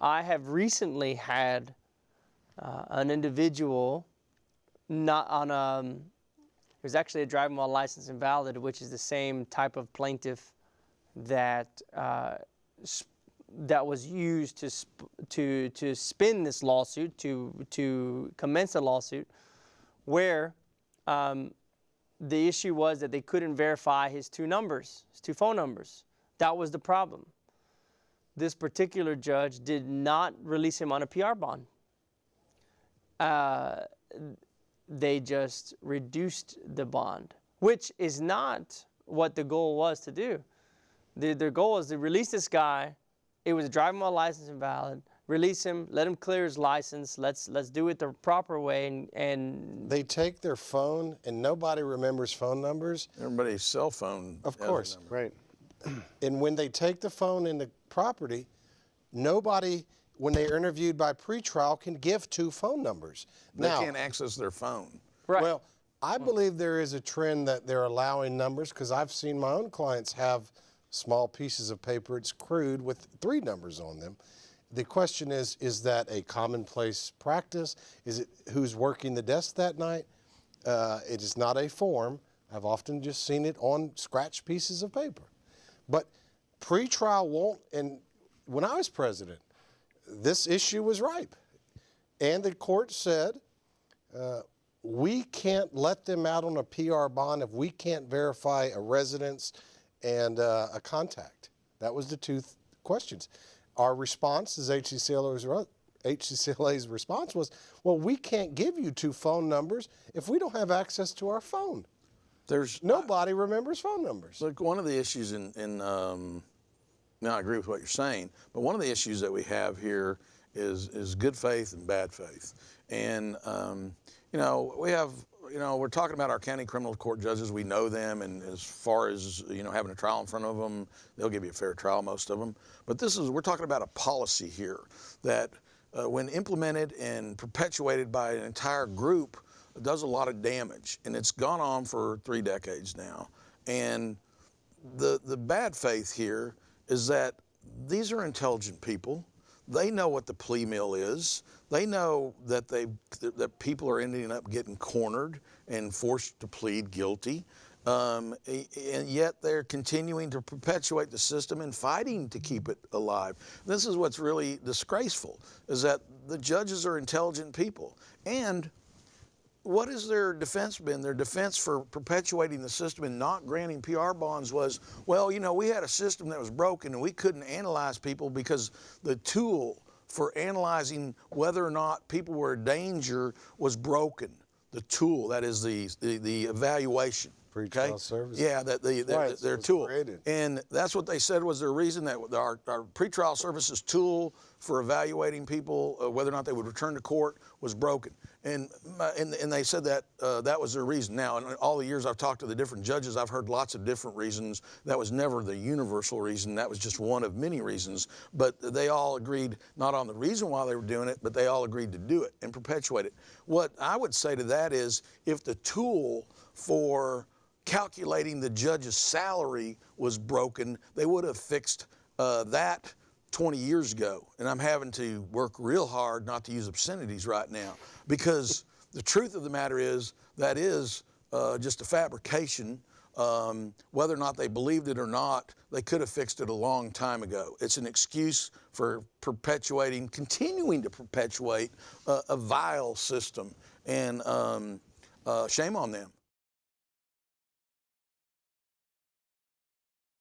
I have recently had an individual not on there's actually a driving while license invalid, which is the same type of plaintiff that that was used to spin this lawsuit, to commence a lawsuit, where the issue was that they couldn't verify his two phone numbers. That was the problem. This particular judge did not release him on a PR bond. They just reduced the bond, which is not what the goal was to do. Their goal was to release this guy. It was a driving while license invalid. Release him, let him clear his license. Let's do it the proper way. And they take their phone, and nobody remembers phone numbers. Everybody's cell phone. Of course, right. And when they take the phone in the property, nobody, when they are interviewed by pretrial, can give two phone numbers. They can't access their phone. right. Well, I believe there is a trend that they're allowing numbers, because I've seen my own clients have small pieces of paper. It's crude with 3 numbers on them. The question is that a commonplace practice? Is it who's working the desk that night? It is not a form. I've often just seen it on scratched pieces of paper. But pretrial won't, and when I was president, this issue was ripe. And the court said, we can't let them out on a PR bond if we can't verify a residence and a contact. That was the 2 questions. Our response is HCCLA's response was, well, we can't give you 2 phone numbers if we don't have access to our phone. Nobody remembers phone numbers. Look, one of the issues now I agree with what you're saying, but one of the issues that we have here is good faith and bad faith. And, we're talking about our county criminal court judges. We know them, and as far as, having a trial in front of them, they'll give you a fair trial, most of them. But we're talking about a policy here that when implemented and perpetuated by an entire group, does a lot of damage. And it's gone on for 3 decades now. And the bad faith here is that these are intelligent people. They know what the plea mill is. They know that that people are ending up getting cornered and forced to plead guilty, and yet they're continuing to perpetuate the system and fighting to keep it alive. This is what's really disgraceful, is that the judges are intelligent people. And what has their defense been? Their defense for perpetuating the system and not granting PR bonds was, well, we had a system that was broken and we couldn't analyze people because the tool for analyzing whether or not people were in danger was broken. The tool, that is the evaluation. Pretrial services. Yeah, their tool. Created. And that's what they said was their reason, that our pretrial services tool for evaluating people, whether or not they would return to court, was broken. And they said that that was their reason. Now, in all the years I've talked to the different judges, I've heard lots of different reasons. That was never the universal reason. That was just one of many reasons. But they all agreed not on the reason why they were doing it, but they all agreed to do it and perpetuate it. What I would say to that is, if the tool for calculating the judge's salary was broken, they would have fixed that 20 years ago. And I'm having to work real hard not to use obscenities right now, because the truth of the matter is that is just a fabrication. Whether or not they believed it or not, they could have fixed it a long time ago. It's an excuse for continuing to perpetuate a vile system, and shame on them.